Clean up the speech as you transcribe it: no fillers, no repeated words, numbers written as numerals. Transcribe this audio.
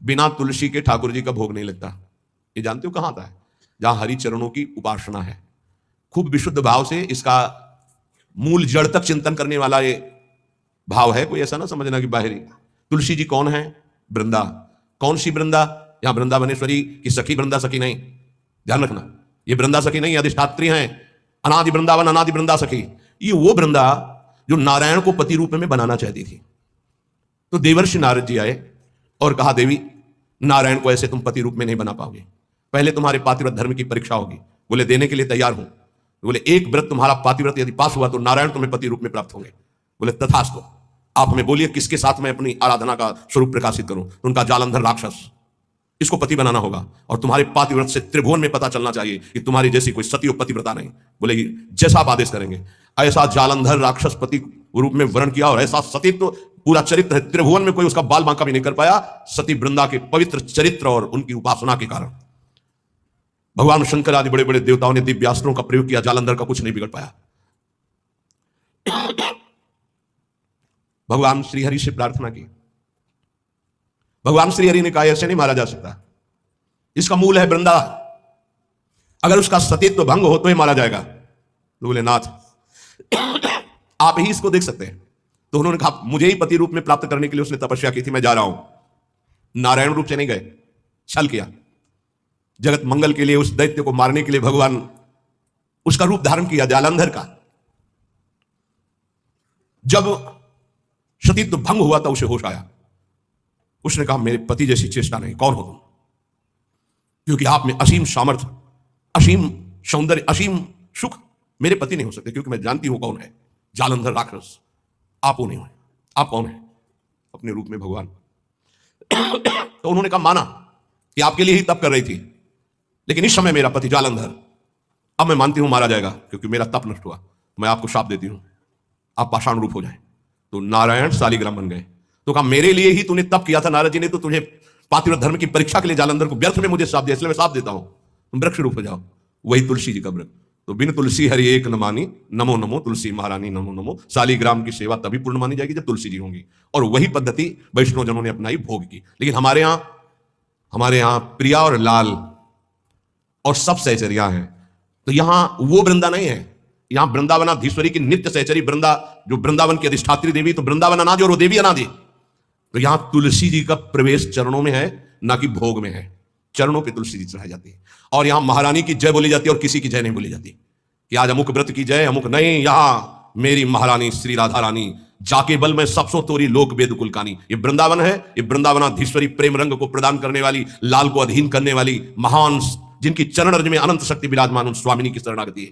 बिना तुलसी के ठाकुर जी का भोग नहीं लगता। ये जानते हो कहां आता है? जहां हरि चरणों की उपासना है। खूब विशुद्ध भाव से इसका मूल जड़ तक चिंतन करने वाला ये भाव है। कोई ऐसा ना समझना कि बाहरी। तुलसी जी कौन है? वृंदा। कौन सी वृंदा? यहां वृंदावनेश्वरी की सखी वृंदा सखी नहीं, ध्यान रखना। ये वृंदा सखी नहीं, अधिष्ठात्री हैं। अनादि वृंदावन, अनादि वृंदा सखी। ये वो वृंदा जो नारायण को पति रूप में बनाना चाहती थी। तो देवर्षि नारद जी आए और कहा, देवी नारायण को ऐसे तुम पति रूप में नहीं बना पाओगे, पहले तुम्हारे पातिव्रत धर्म की परीक्षा होगी। बोले देने के लिए तैयार हूं। बोले एक व्रत तुम्हारा पातिव्रत यदि पास हुआ तो नारायण तुम्हें पति रूप में प्राप्त होंगे। बोले तथास्तु, आप हमें बोलिए किसके साथ मैं अपनी आराधना का स्वरूप प्रकाशित करूं। तो उनका जालंधर राक्षस, इसको पति बनाना होगा और तुम्हारे पातिव्रत से त्रिभुवन में पता चलना चाहिए कि तुम्हारी जैसी कोई सती पतिव्रता नहीं। बोले जैसा आप आदेश करेंगे। ऐसा जालंधर राक्षस पति रूप में वर्ण किया और ऐसा सतीत्व पूरा चरित्र है, त्रिभुवन में कोई उसका बाल बांका भी नहीं कर पाया। सती वृंदा के पवित्र चरित्र और उनकी उपासना के कारण भगवान शंकर आदि बड़े बड़े देवताओं ने दिव्यास्त्रों का प्रयोग किया, जालंधर का कुछ नहीं बिगड़ पाया। भगवान श्रीहरि से प्रार्थना की। भगवान श्रीहरि ने कहा ऐसे नहीं मारा जा सकता, इसका मूल है वृंदा, अगर उसका सतीत्व भंग हो तो ही मारा जाएगा। तो बोले नाथ आप ही इसको देख सकते हैं। तो उन्होंने कहा मुझे ही पति रूप में प्राप्त करने के लिए उसने तपस्या की थी, मैं जा रहा हूं। नारायण रूप से नहीं गए, छल किया। जगत मंगल के लिए उस दैत्य को मारने के लिए भगवान उसका रूप धारण किया जालंधर का। जब सतीत्व भंग हुआ था उसे होश आया। उसने कहा मेरे पति जैसी चेष्टा नहीं, कौन हो तुम? क्योंकि आप में असीम सामर्थ्य, असीम सौंदर्य, असीम सुख, मेरे पति नहीं हो सकते, क्योंकि मैं जानती हूं कौन है जालंधर राक्षस। आप वो नहीं हो। आप कौन है? अपने रूप में भगवान। तो उन्होंने कहा माना कि आपके लिए ही तप कर रही थी, लेकिन इस समय मेरा पति जालंधर, अब मैं मानती हूं मारा जाएगा क्योंकि मेरा तप नष्ट हुआ। मैं आपको शाप देती हूं, आप पाषाण रूप हो जाएं। तो नारायण शालिग्राम बन गए। तो कहा मेरे लिए ही तूने तप किया था नारद जी ने, तो तुझे पातिव्रत धर्म की परीक्षा के लिए जालंधर को व्यर्थ में मुझे शाप दिया, इसलिए मैं शाप देता हूं, तुम वृक्ष रूप हो जाओ। वही तुलसी जी का व्रत। तो बिन तुलसी हरि एक न मानी, नमो नमो तुलसी महारानी नमो नमो। शालिग्राम की सेवा तभी पूर्ण मानी जाएगी जब तुलसी जी होंगी। और वही पद्धति वैष्णव जनों ने अपनाई, भोग की। लेकिन हमारे यहां प्रिया और लाल और सब सहचरिया हैं। तो यहां वो वृंदा नहीं है, यहां वृंदावनाधीश्वरी की नित्य सहचरी वृंदा, जो वृंदावन की अधिष्ठात्री देवी, तो वृंदावन अनादि और वो देवी अनादि। तो यहां तुलसी जी का प्रवेश चरणों में है, ना कि भोग में है। चरणों पे तुलसी जी चढ़ाई जाती है। और यहां महारानी की जय बोली जाती है और किसी की जय नहीं बोली जाती कि आज अमुक व्रत की जय, अमुक नहीं। यहां मेरी महारानी श्री राधा रानी जाके बल में सबसो तोरी लोक वेद कुलकानी। ये वृंदावन है, ये वृंदावनाधीश्वरी प्रेम रंग को प्रदान करने वाली, लाल को अधीन करने वाली महान, जिनकी चरण रज में अनंत शक्ति विराजमान, उन स्वामिनी की शरणागति है।